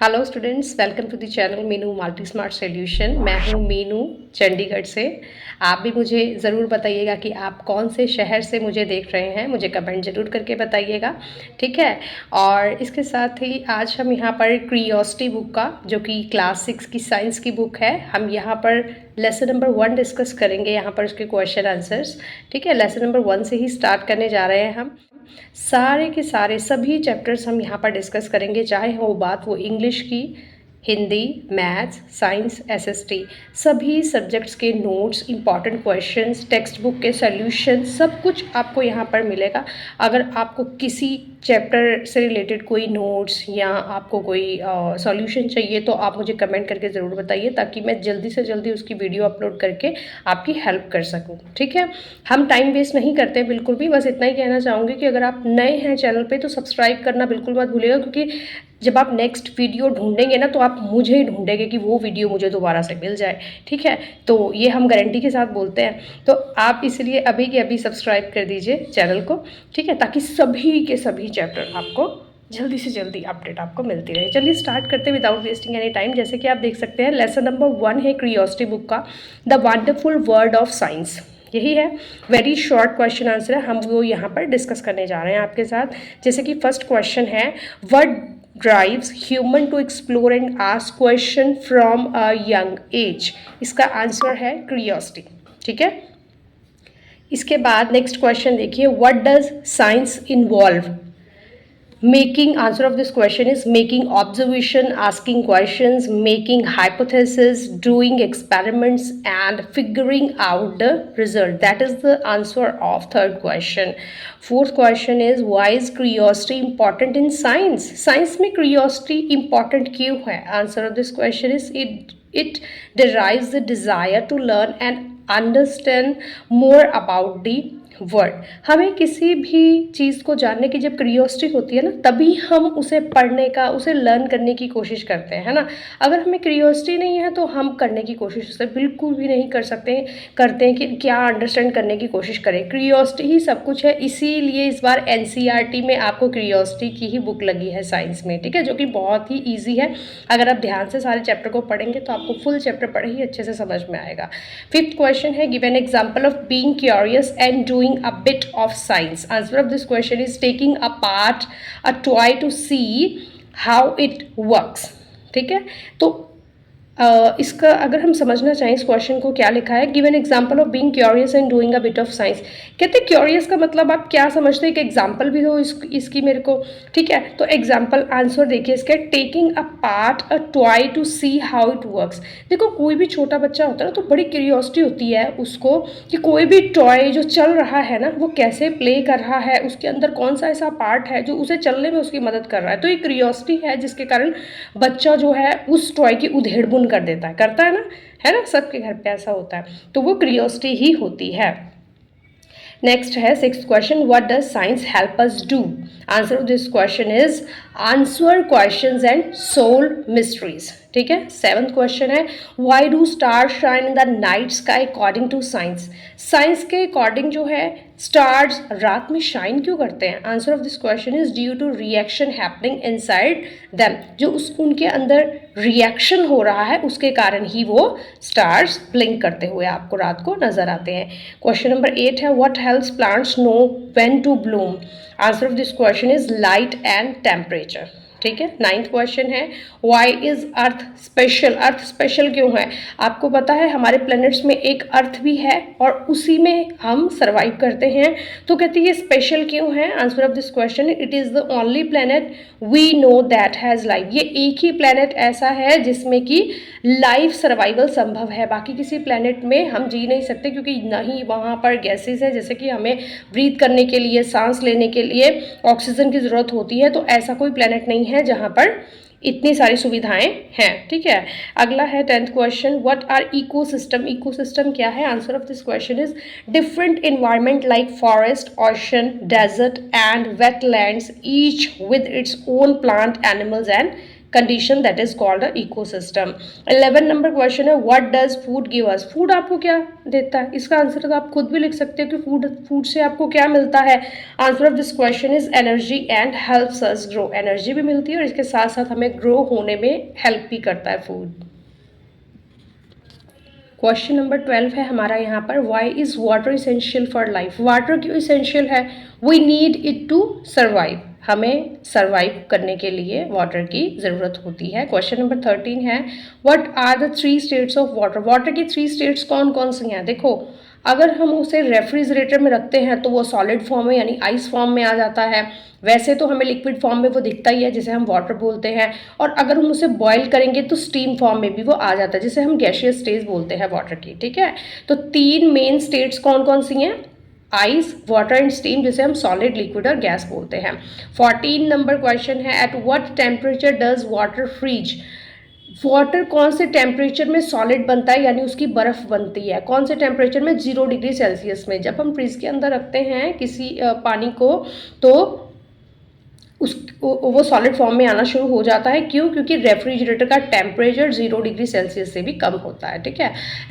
Hello students, welcome to the channel Meenu multi smart solution. मैं हूँ मीनू, चंडीगढ़ से। आप भी मुझे ज़रूर बताइएगा कि आप कौन से शहर से मुझे देख रहे हैं, मुझे कमेंट ज़रूर करके बताइएगा, ठीक है। और इसके साथ ही आज हम यहाँ पर क्यूरियोसिटी बुक का, जो कि क्लास 6 की साइंस की बुक है, हम यहाँ पर लेसन नंबर 1 डिस्कस करेंगे। यहाँ पर उसके क्वेश्चन आंसर्स, ठीक है। लेसन नंबर 1 से ही स्टार्ट करने जा रहे हैं हम। सारे के सारे सभी चैप्टर्स हम यहाँ पर डिस्कस करेंगे, चाहे वो इंग्लिश की, हिंदी, मैथ्स, साइंस, एसएसटी, सभी सब्जेक्ट्स के notes, important questions, text book के सॉल्यूशन, सब कुछ आपको यहाँ पर मिलेगा। अगर आपको किसी चैप्टर से रिलेटेड कोई नोट्स या आपको कोई सॉल्यूशन चाहिए तो आप मुझे कमेंट करके ज़रूर बताइए, ताकि मैं जल्दी से जल्दी उसकी वीडियो अपलोड करके आपकी हेल्प कर सकूँ, ठीक है। हम टाइम वेस्ट नहीं करते बिल्कुल भी। बस इतना ही कहना चाहूँगी कि अगर आप नए हैं चैनल पे तो सब्सक्राइब करना बिल्कुल मत भूलिएगा, क्योंकि जब आप नेक्स्ट वीडियो ढूंढेंगे ना तो आप मुझे ही ढूंढेंगे कि वो वीडियो मुझे दोबारा से मिल जाए, ठीक है। तो ये हम गारंटी के साथ बोलते हैं। तो आप इसलिए अभी के अभी सब्सक्राइब कर दीजिए चैनल को, ठीक है, ताकि सभी के सभी चैप्टर आपको जल्दी से जल्दी अपडेट आपको मिलती रहे। चलिए स्टार्ट करते हैं विदाउट वेस्टिंग एनी टाइम। जैसे कि आप देख सकते हैं, लेसन नंबर 1 है क्यूरियोसिटी बुक का, the wonderful world of science. यही है, वेरी शॉर्ट क्वेश्चन आंसर है, हम वो यहाँ पर डिस्कस करने जा रहे हैं आपके साथ। जैसे कि फर्स्ट क्वेश्चन है, what drives human to explore and ask question from a young age. इसका आंसर है क्यूरियोसिटी, ठीक है। इसके बाद नेक्स्ट क्वेश्चन देखिए, what does science involve. Making, answer of this question is making observation, asking questions, making hypothesis, doing experiments and figuring out the result. That is the answer of third question. Fourth question is, why is curiosity important in science? Science में curiosity important क्यों है? Answer of this question is, it derives the desire to learn and understand more about the word. हमें किसी भी चीज़ को जानने की जब क्यूरियोसिटी होती है ना, तभी हम उसे पढ़ने का, उसे लर्न करने की कोशिश करते हैं, है ना। अगर हमें क्यूरियोसिटी नहीं है तो हम करने की कोशिश उसे बिल्कुल भी नहीं करते हैं कि क्या अंडरस्टैंड करने की कोशिश करें। क्यूरियोसिटी ही सब कुछ है, इसीलिए इस बार एनसीईआरटी में आपको क्यूरियोसिटी की ही बुक लगी है साइंस में, ठीक है, जो कि बहुत ही ईजी है। अगर आप ध्यान से सारे चैप्टर को पढ़ेंगे तो आपको फुल चैप्टर पढ़े ही अच्छे से समझ में आएगा। फिफ्थ क्वेश्चन है, give an example of being curious and doing a bit of science. Answer of this question is taking apart a toy to see how it works. ठीक है, तो इसका अगर हम समझना चाहें इस क्वेश्चन को, क्या लिखा है, give an example of being curious and doing a bit of science. कहते हैं क्यूरियस का मतलब आप क्या समझते हैं, कि एग्जाम्पल भी हो इसकी मेरे को, ठीक है। तो एग्जाम्पल आंसर देखिए इसका, taking apart a toy to see how it works. देखो, कोई भी छोटा बच्चा होता है ना तो बड़ी क्यूरियोसिटी होती है उसको कि कोई भी टॉय जो चल रहा है ना वो कैसे प्ले कर रहा है, उसके अंदर कौन सा ऐसा पार्ट है जो उसे चलने में उसकी मदद कर रहा है। तो ये क्यूरियोसिटी है जिसके कारण बच्चा जो है उस टॉय की उधेड़बुन कर देता है ना, है ना, सबके घर पे ऐसा होता है। तो वो क्यूरियोसिटी ही होती है। नेक्स्ट है sixth question, what does science help us do. Answer of this question is answer questions and solve mysteries, ठीक है। सेवंथ क्वेश्चन है, why do star shine in the night sky according to science. Science के according जो है stars रात में shine क्यों करते हैं। Answer of this question is due to reaction happening inside them. जो उनके अंदर रिएक्शन हो रहा है उसके कारण ही वो स्टार्स ब्लिंक करते हुए आपको रात को नजर आते हैं। क्वेश्चन नंबर 8 है, what helps plants know when to bloom. Answer of this question is light and temperature, ठीक है। नाइन्थ क्वेश्चन है, why is earth special. Earth special क्यों है। आपको पता है हमारे प्लैनेट्स में एक अर्थ भी है और उसी में हम सर्वाइव करते हैं, तो कहते हैं ये स्पेशल क्यों है। Answer of this question, it is the only planet we know that has life. ये एक ही प्लैनेट ऐसा है जिसमें कि लाइफ सर्वाइवल संभव है, बाकी किसी प्लैनेट में हम जी नहीं सकते, क्योंकि नहीं वहाँ पर गैसेस है, जैसे कि हमें ब्रीथ करने के लिए, सांस लेने के लिए ऑक्सीजन की ज़रूरत होती है, तो ऐसा कोई प्लैनेट नहीं है जहाँ पर इतनी सारी सुविधाएं हैं, ठीक है। अगला है 10th question, what are ecosystem. Ecosystem क्या है। Answer of this question is different environment like forest, ocean, desert and wetlands, each with its own plant, animals and condition, that is called a ecosystem. 11 number question है, what does food give us. Food आपको क्या देता है। इसका answer तो आप खुद भी लिख सकते हो कि फूड से आपको क्या मिलता है। Answer of this question is energy and helps us grow. Energy भी मिलती है और इसके साथ साथ हमें ग्रो होने में हेल्प भी करता है फूड। क्वेश्चन नंबर 12 है हमारा यहाँ पर, why is water essential for life. Water क्यों इसेंशियल है? We need it to survive. हमें सर्वाइव करने के लिए वाटर की ज़रूरत होती है। क्वेश्चन नंबर 13 है, what are the 3 states of water. Water की 3 स्टेट्स कौन कौन सी हैं? देखो, अगर हम उसे रेफ्रिजरेटर में रखते हैं तो वो सॉलिड फॉर्म में यानी आइस फॉर्म में आ जाता है। वैसे तो हमें लिक्विड फॉर्म में वो दिखता ही है जिसे हम वाटर बोलते हैं, और अगर हम उसे बॉयल करेंगे तो स्टीम फॉर्म में भी वो आ जाता है जिसे हम गैसियस स्टेज बोलते हैं वाटर की। ठीक है, तो 3 मेन स्टेट्स कौन कौन सी हैं? आइस, वाटर एंड स्टीम, जिसे हम सॉलिड, लिक्विड और गैस बोलते हैं। 14 नंबर क्वेश्चन है, at what temperature does water freeze. Water कौन से टेम्परेचर में सॉलिड बनता है यानी उसकी बर्फ बनती है? कौन से टेम्परेचर में? 0 डिग्री सेल्सियस में। जब हम फ्रीज के अंदर रखते हैं किसी पानी को तो वो सॉलिड फॉर्म में आना शुरू हो जाता है। क्यों? क्योंकि रेफ्रिजरेटर का टेम्परेचर 0 डिग्री सेल्सियस से भी कम होता है। ठीक है,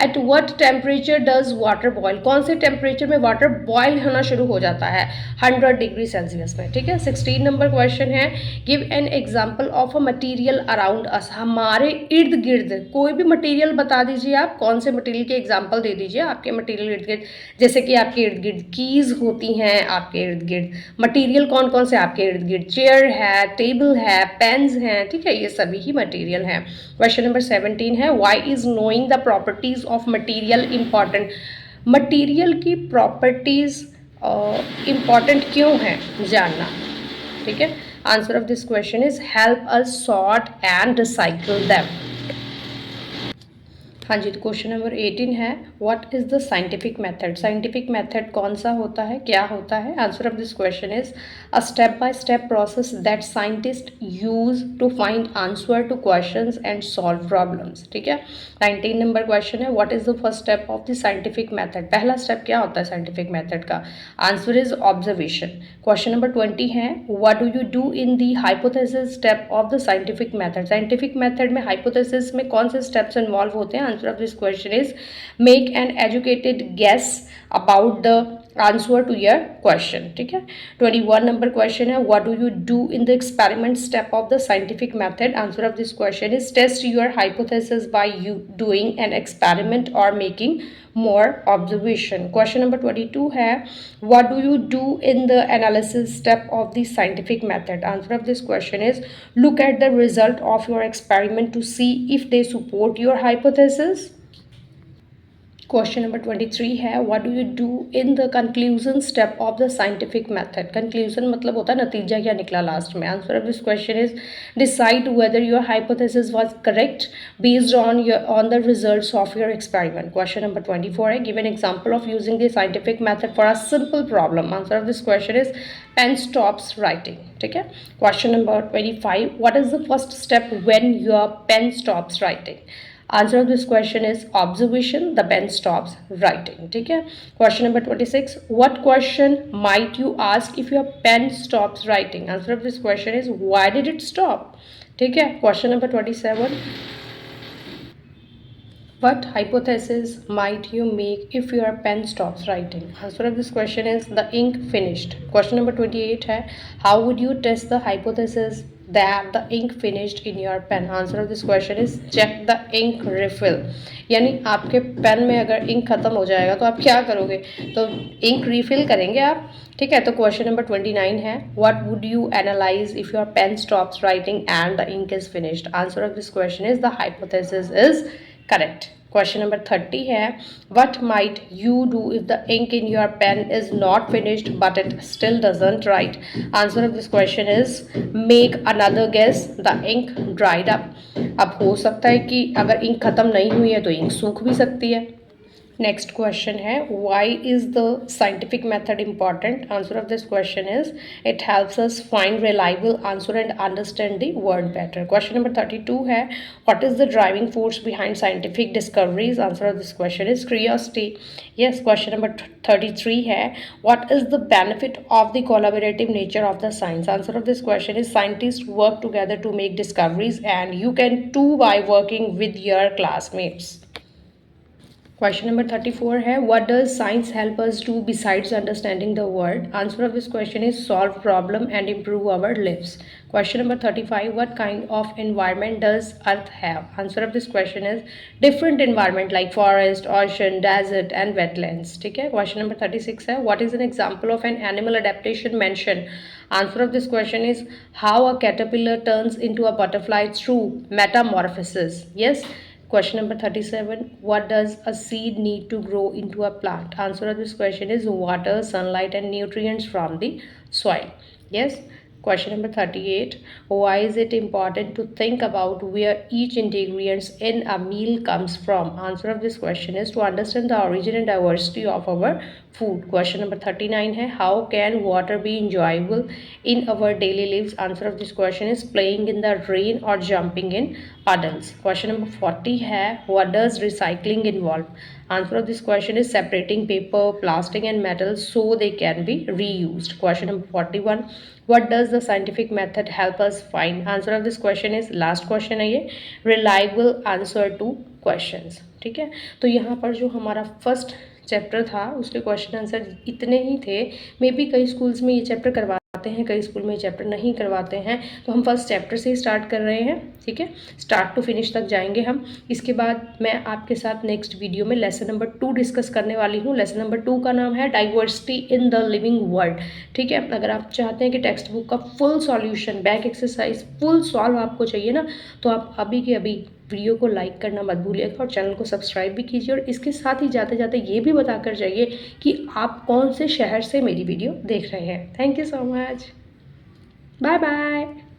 at what temperature does water boil. कौन से टेम्परेचर में वाटर बॉयल होना शुरू हो जाता है? 100 डिग्री सेल्सियस में। ठीक है, 16 नंबर क्वेश्चन है, give an example of a material around us. हमारे इर्द गिर्द कोई भी मटीरियल बता दीजिए आप, कौन से मटीरियल के एग्जाम्पल दे दीजिए आपके मटीरियल इर्द गिर्द। जैसे कि आपके इर्द गिर्द कीज होती हैं, आपके इर्द गिर्द मटीरियल कौन कौन से आपके इर्द गिर्द? चेयर है, टेबल है, पेन्स हैं। ठीक है, ये सभी ही मटेरियल हैं। क्वेश्चन नंबर 17 है, why is knowing the properties of material important. Material की प्रॉपर्टीज इंपॉर्टेंट क्यों है जानना? ठीक है, answer of this question is help us sort and recycle them. हाँ जी, तो क्वेश्चन नंबर 18 है, what is the scientific method. Scientific method कौन सा होता है, क्या होता है? Answer of this question is a step by step process that scientist use to find answer to questions and solve problems. ठीक है, 19 नंबर क्वेश्चन है, what is the first step of the scientific method. पहला step क्या होता है scientific method का? Answer is observation. Question number 20 है, what do you do in the hypothesis step of the scientific method. Scientific method में hypothesis में कौन से स्टेप्स इन्वॉल्व होते हैं? Answer of this question is make an educated guess about the answer to your question. ठीक है, 21 number question है, what do you do in the experiment step of the scientific method. Answer of this question is test your hypothesis by you doing an experiment or making more observation. Question number 22 है, what do you do in the analysis step of the scientific method. Answer of this question is look at the result of your experiment to see if they support your hypothesis. Question number 23 है, what do you do in the conclusion step of the scientific method. Conclusion मतलब होता है नतीजा क्या निकला last में। Answer of this question is decide whether your hypothesis was correct based on the results of your experiment. Question number 24 है, give an example of using the scientific method for a simple problem. Answer of this question is pen stops writing. ठीक है, question number 25, what is the first step when your pen stops writing. Answer of this question is observation. The pen stops writing. ठीक है, question number 26, what question might you ask if your pen stops writing. Answer of this question is why did it stop. ठीक है, question number 27, what hypothesis might you make if your pen stops writing. Answer of this question is the ink finished. Question number 28 है, how would you test the hypothesis that the ink finished in your pen. Answer of this question is check the ink refill. यानी आपके pen में अगर ink खत्म हो जाएगा तो आप क्या करोगे? तो इंक रिफिल करेंगे आप। ठीक है, तो क्वेश्चन नंबर 29 है, what would you analyze if your pen stops writing and the ink is finished. Answer of this question is the hypothesis is correct. Question number 30 है, what might you do if the ink in your pen is not finished but it still doesn't write. Answer of this question is make another guess. The ink dried up. अब हो सकता है कि अगर ink खत्म नहीं हुई है तो इंक सूख भी सकती है. नेक्स्ट क्वेश्चन है, why is the scientific method important. Answer of this question is it helps us find reliable answer and understand the world better. Question number 32 है, what is the driving force behind scientific discoveries. Answer of this question is curiosity. Yes. Question number 33 है, what is the benefit of the collaborative nature of the science. Answer of this question is scientist work together to make discoveries and you can too by working with your classmates. Question number 34 है, what does science help us do besides understanding the world? Answer of this question is solve problem and improve our lives. Question number 35, what kind of environment does earth have? Answer of this question is different environment like forest, ocean, desert and wetlands. ठीक है. Question number 36 है, what is an example of an animal adaptation mention? Answer of this question is how a caterpillar turns into a butterfly through metamorphosis. Yes. Question number 37. What does a seed need to grow into a plant? Answer of this question is water, sunlight and nutrients from the soil. Yes. Question number 38. Why is it important to think about where each ingredient in a meal comes from? Answer of this question is to understand the origin and diversity of our food. Question number 39 है, how can water be enjoyable in our daily lives? Answer of this question is playing in the rain or jumping in puddles. Question number 40 है, what does recycling involve? Answer of this question is separating paper, plastic and metal so they can be reused. Question number 41, what does the scientific method help us find? Answer of this question is, last question है ये, reliable answer to questions. ठीक है. तो यहाँ पर जो हमारा first chapter था उसके क्वेश्चन आंसर इतने ही थे. मे बी कई स्कूल्स में ये चैप्टर करवाते हैं, कई स्कूल में ये चैप्टर नहीं करवाते हैं, तो हम फर्स्ट चैप्टर से ही स्टार्ट कर रहे हैं. ठीक है. स्टार्ट टू फिनिश तक जाएंगे हम. इसके बाद मैं आपके साथ नेक्स्ट वीडियो में लेसन नंबर 2 डिस्कस करने वाली हूँ. लेसन नंबर 2 का नाम है diversity in the living world. ठीक है. अगर आप चाहते हैं कि टेक्स्ट बुक का full solution, back exercise full solve आपको चाहिए ना, तो आप अभी के अभी वीडियो को लाइक करना मत भूलिएगा और चैनल को सब्सक्राइब भी कीजिए. और इसके साथ ही जाते जाते ये भी बताकर जाइए कि आप कौन से शहर से मेरी वीडियो देख रहे हैं. Thank you so much. Bye bye.